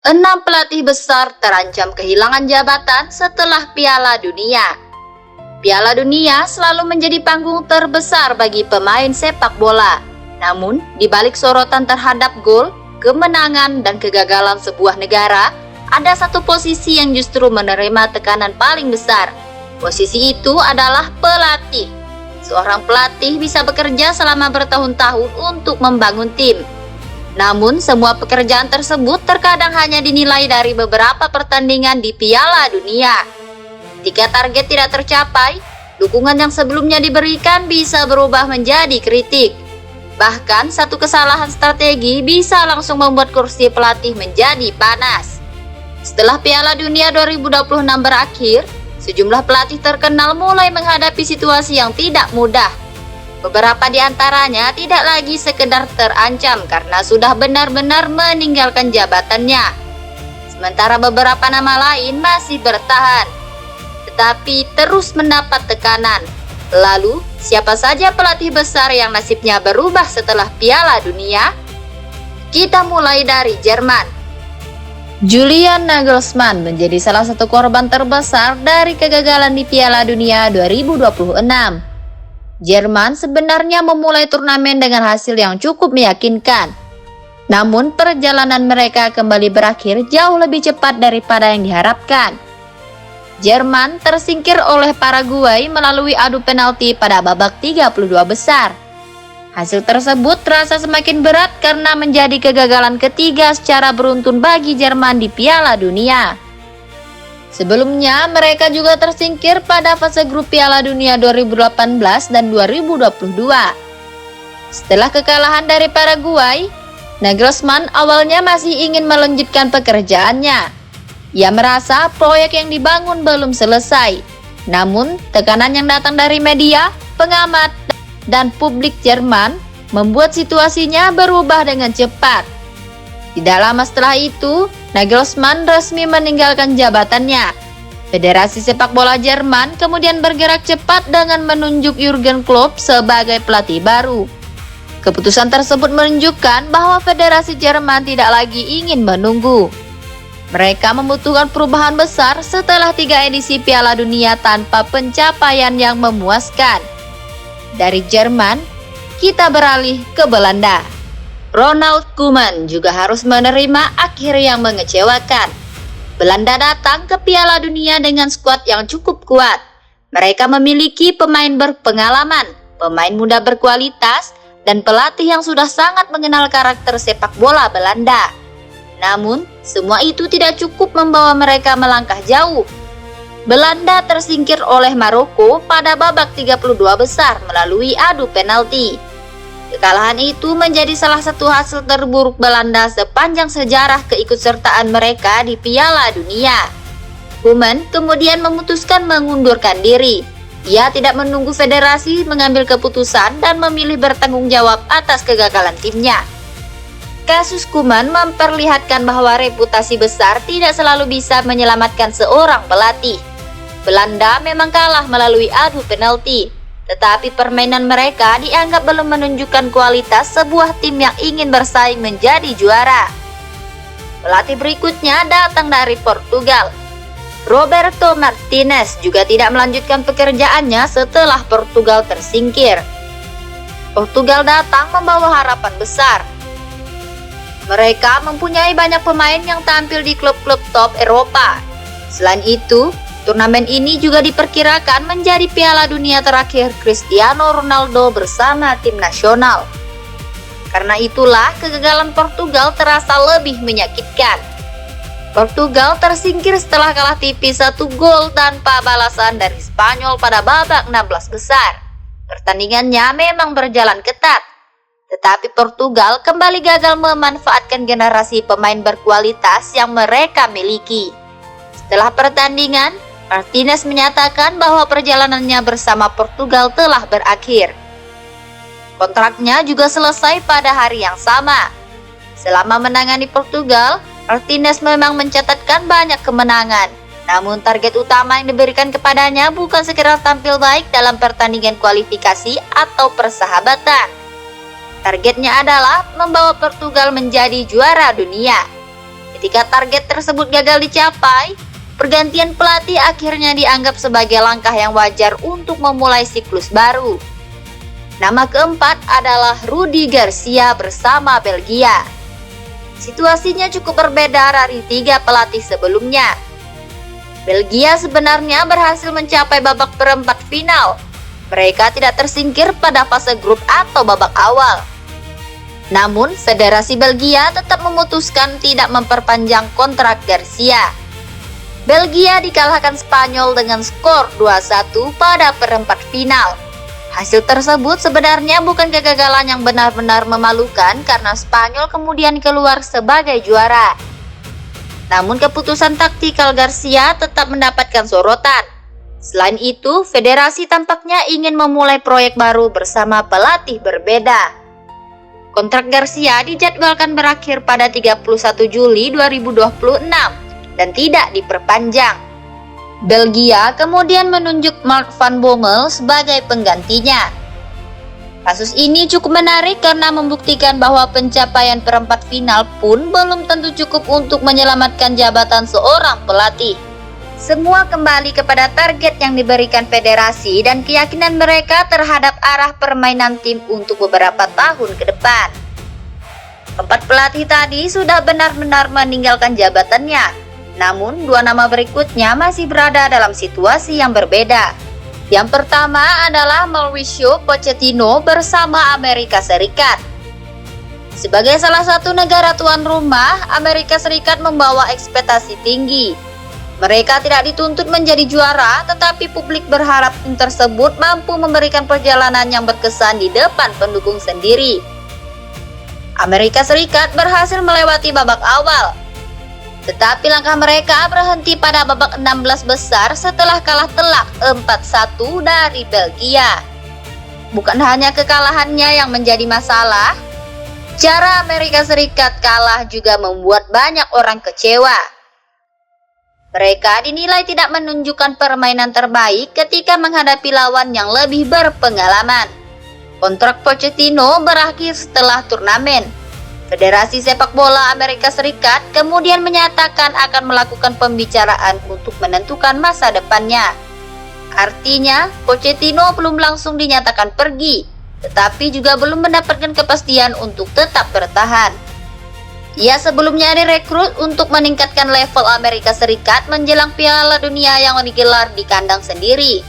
6 pelatih besar terancam kehilangan jabatan setelah Piala Dunia. Piala Dunia selalu menjadi panggung terbesar bagi pemain sepak bola. Namun, di balik sorotan terhadap gol, kemenangan, dan kegagalan sebuah negara, ada satu posisi yang justru menerima tekanan paling besar. Posisi itu adalah pelatih. Seorang pelatih bisa bekerja selama bertahun-tahun untuk membangun tim. Namun, semua pekerjaan tersebut terkadang hanya dinilai dari beberapa pertandingan di Piala Dunia. Jika target tidak tercapai, dukungan yang sebelumnya diberikan bisa berubah menjadi kritik. Bahkan, satu kesalahan strategi bisa langsung membuat kursi pelatih menjadi panas. Setelah Piala Dunia 2026 berakhir, sejumlah pelatih terkenal mulai menghadapi situasi yang tidak mudah. Beberapa di antaranya tidak lagi sekedar terancam karena sudah benar-benar meninggalkan jabatannya. Sementara beberapa nama lain masih bertahan, tetapi terus mendapat tekanan. Lalu, siapa saja pelatih besar yang nasibnya berubah setelah Piala Dunia? Kita mulai dari Jerman. Julian Nagelsmann menjadi salah satu korban terbesar dari kegagalan di Piala Dunia 2026. Jerman sebenarnya memulai turnamen dengan hasil yang cukup meyakinkan. Namun perjalanan mereka kembali berakhir jauh lebih cepat daripada yang diharapkan. Jerman tersingkir oleh Paraguay melalui adu penalti pada babak 32 besar. Hasil tersebut terasa semakin berat karena menjadi kegagalan ketiga secara beruntun bagi Jerman di Piala Dunia. Sebelumnya, mereka juga tersingkir pada fase grup Piala Dunia 2018 dan 2022. Setelah kekalahan dari Paraguay, Nagelsmann awalnya masih ingin melanjutkan pekerjaannya. Ia merasa proyek yang dibangun belum selesai. Namun, tekanan yang datang dari media, pengamat, dan publik Jerman membuat situasinya berubah dengan cepat. Tidak lama setelah itu, Nagelsmann resmi meninggalkan jabatannya. Federasi Sepak Bola Jerman kemudian bergerak cepat dengan menunjuk Jurgen Klopp sebagai pelatih baru. Keputusan tersebut menunjukkan bahwa Federasi Jerman tidak lagi ingin menunggu. Mereka membutuhkan perubahan besar setelah 3 edisi Piala Dunia tanpa pencapaian yang memuaskan. Dari Jerman, kita beralih ke Belanda. Ronald Koeman juga harus menerima akhir yang mengecewakan. Belanda datang ke Piala Dunia dengan skuad yang cukup kuat. Mereka memiliki pemain berpengalaman, pemain muda berkualitas, dan pelatih yang sudah sangat mengenal karakter sepak bola Belanda. Namun, semua itu tidak cukup membawa mereka melangkah jauh. Belanda tersingkir oleh Maroko pada babak 32 besar melalui adu penalti. Kekalahan itu menjadi salah satu hasil terburuk Belanda sepanjang sejarah keikutsertaan mereka di Piala Dunia. Koeman kemudian memutuskan mengundurkan diri. Ia tidak menunggu federasi mengambil keputusan dan memilih bertanggung jawab atas kegagalan timnya. Kasus Koeman memperlihatkan bahwa reputasi besar tidak selalu bisa menyelamatkan seorang pelatih. Belanda memang kalah melalui adu penalti, tetapi permainan mereka dianggap belum menunjukkan kualitas sebuah tim yang ingin bersaing menjadi juara. Pelatih berikutnya datang dari Portugal. Roberto Martinez juga tidak melanjutkan pekerjaannya setelah Portugal tersingkir. Portugal datang membawa harapan besar. Mereka mempunyai banyak pemain yang tampil di klub-klub top Eropa. Selain itu, turnamen ini juga diperkirakan menjadi Piala Dunia terakhir Cristiano Ronaldo bersama tim nasional. Karena itulah kegagalan Portugal terasa lebih menyakitkan. Portugal tersingkir setelah kalah tipis 1 gol tanpa balasan dari Spanyol pada babak 16 besar. Pertandingannya memang berjalan ketat, tetapi Portugal kembali gagal memanfaatkan generasi pemain berkualitas yang mereka miliki. Setelah pertandingan, Martinez menyatakan bahwa perjalanannya bersama Portugal telah berakhir. Kontraknya juga selesai pada hari yang sama. Selama menangani Portugal, Martinez memang mencatatkan banyak kemenangan. Namun target utama yang diberikan kepadanya bukan sekedar tampil baik dalam pertandingan kualifikasi atau persahabatan. Targetnya adalah membawa Portugal menjadi juara dunia. Ketika target tersebut gagal dicapai, pergantian pelatih akhirnya dianggap sebagai langkah yang wajar untuk memulai siklus baru. Nama keempat adalah Rudi Garcia bersama Belgia. Situasinya cukup berbeda dari 3 pelatih sebelumnya. Belgia sebenarnya berhasil mencapai babak perempat final. Mereka tidak tersingkir pada fase grup atau babak awal. Namun, Federasi Belgia tetap memutuskan tidak memperpanjang kontrak Garcia. Belgia dikalahkan Spanyol dengan skor 2-1 pada perempat final. Hasil tersebut sebenarnya bukan kegagalan yang benar-benar memalukan karena Spanyol kemudian keluar sebagai juara. Namun keputusan taktikal Garcia tetap mendapatkan sorotan. Selain itu, federasi tampaknya ingin memulai proyek baru bersama pelatih berbeda. Kontrak Garcia dijadwalkan berakhir pada 31 Juli 2026 dan tidak diperpanjang. Belgia kemudian menunjuk Mark van Bommel sebagai penggantinya. Kasus ini cukup menarik karena membuktikan bahwa pencapaian perempat final pun belum tentu cukup untuk menyelamatkan jabatan seorang pelatih. Semua kembali kepada target yang diberikan federasi dan keyakinan mereka terhadap arah permainan tim untuk beberapa tahun ke depan. 4 pelatih tadi sudah benar-benar meninggalkan jabatannya, namun 2 nama berikutnya masih berada dalam situasi yang berbeda. Yang pertama adalah Mauricio Pochettino bersama Amerika Serikat. Sebagai salah satu negara tuan rumah, Amerika Serikat membawa ekspektasi tinggi. Mereka tidak dituntut menjadi juara, tetapi publik berharap tim tersebut mampu memberikan perjalanan yang berkesan di depan pendukung sendiri. Amerika Serikat berhasil melewati babak awal, tetapi langkah mereka berhenti pada babak 16 besar setelah kalah telak 4-1 dari Belgia. Bukan hanya kekalahannya yang menjadi masalah, cara Amerika Serikat kalah juga membuat banyak orang kecewa. Mereka dinilai tidak menunjukkan permainan terbaik ketika menghadapi lawan yang lebih berpengalaman. Kontrak Pochettino berakhir setelah turnamen. Federasi Sepak Bola Amerika Serikat kemudian menyatakan akan melakukan pembicaraan untuk menentukan masa depannya. Artinya, Pochettino belum langsung dinyatakan pergi, tetapi juga belum mendapatkan kepastian untuk tetap bertahan. Ia sebelumnya direkrut untuk meningkatkan level Amerika Serikat menjelang Piala Dunia yang digelar di kandang sendiri.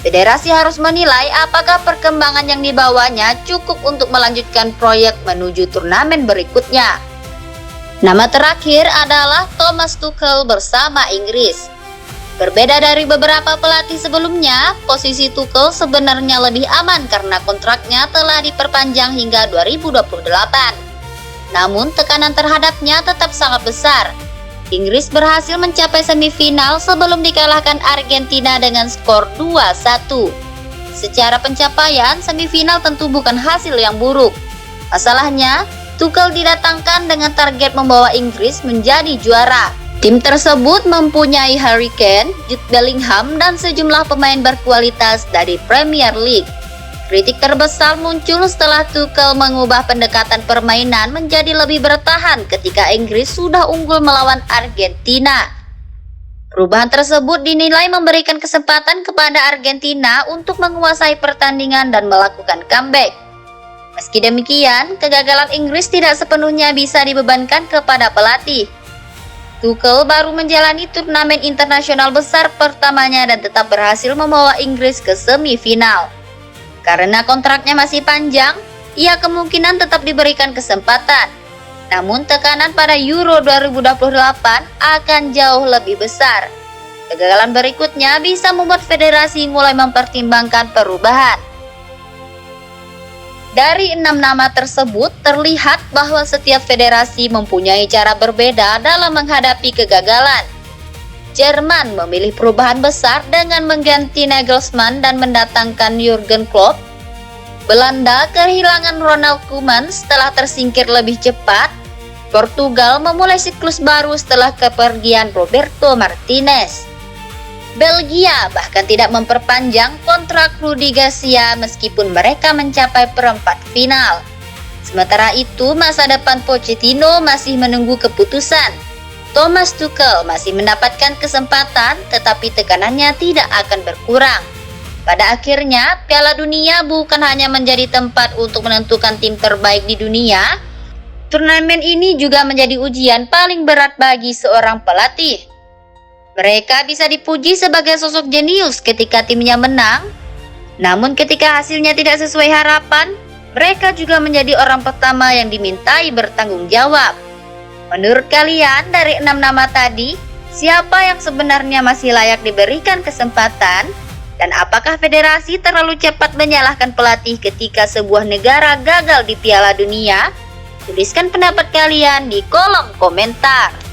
Federasi harus menilai apakah perkembangan yang dibawanya cukup untuk melanjutkan proyek menuju turnamen berikutnya. Nama terakhir adalah Thomas Tuchel bersama Inggris. Berbeda dari beberapa pelatih sebelumnya, posisi Tuchel sebenarnya lebih aman karena kontraknya telah diperpanjang hingga 2028. Namun tekanan terhadapnya tetap sangat besar. Inggris berhasil mencapai semifinal sebelum dikalahkan Argentina dengan skor 2-1. Secara pencapaian, semifinal tentu bukan hasil yang buruk. Masalahnya, Tuchel didatangkan dengan target membawa Inggris menjadi juara. Tim tersebut mempunyai Harry Kane, Jude Bellingham, dan sejumlah pemain berkualitas dari Premier League. Kritik terbesar muncul setelah Tuchel mengubah pendekatan permainan menjadi lebih bertahan ketika Inggris sudah unggul melawan Argentina. Perubahan tersebut dinilai memberikan kesempatan kepada Argentina untuk menguasai pertandingan dan melakukan comeback. Meski demikian, kegagalan Inggris tidak sepenuhnya bisa dibebankan kepada pelatih. Tuchel baru menjalani turnamen internasional besar pertamanya dan tetap berhasil membawa Inggris ke semifinal. Karena kontraknya masih panjang, ia kemungkinan tetap diberikan kesempatan. Namun tekanan pada Euro 2028 akan jauh lebih besar. Kegagalan berikutnya bisa membuat federasi mulai mempertimbangkan perubahan. Dari 6 nama tersebut, terlihat bahwa setiap federasi mempunyai cara berbeda dalam menghadapi kegagalan. Jerman memilih perubahan besar dengan mengganti Nagelsmann dan mendatangkan Jurgen Klopp. Belanda kehilangan Ronald Koeman setelah tersingkir lebih cepat. Portugal memulai siklus baru setelah kepergian Roberto Martinez. Belgia bahkan tidak memperpanjang kontrak Rudi Garcia meskipun mereka mencapai perempat final. Sementara itu, masa depan Pochettino masih menunggu keputusan. Thomas Tuchel masih mendapatkan kesempatan, tetapi tekanannya tidak akan berkurang. Pada akhirnya, Piala Dunia bukan hanya menjadi tempat untuk menentukan tim terbaik di dunia. Turnamen ini juga menjadi ujian paling berat bagi seorang pelatih. Mereka bisa dipuji sebagai sosok jenius ketika timnya menang, namun ketika hasilnya tidak sesuai harapan, mereka juga menjadi orang pertama yang dimintai bertanggung jawab. Menurut kalian, dari 6 nama tadi, siapa yang sebenarnya masih layak diberikan kesempatan? Dan apakah federasi terlalu cepat menyalahkan pelatih ketika sebuah negara gagal di Piala Dunia? Tuliskan pendapat kalian di kolom komentar.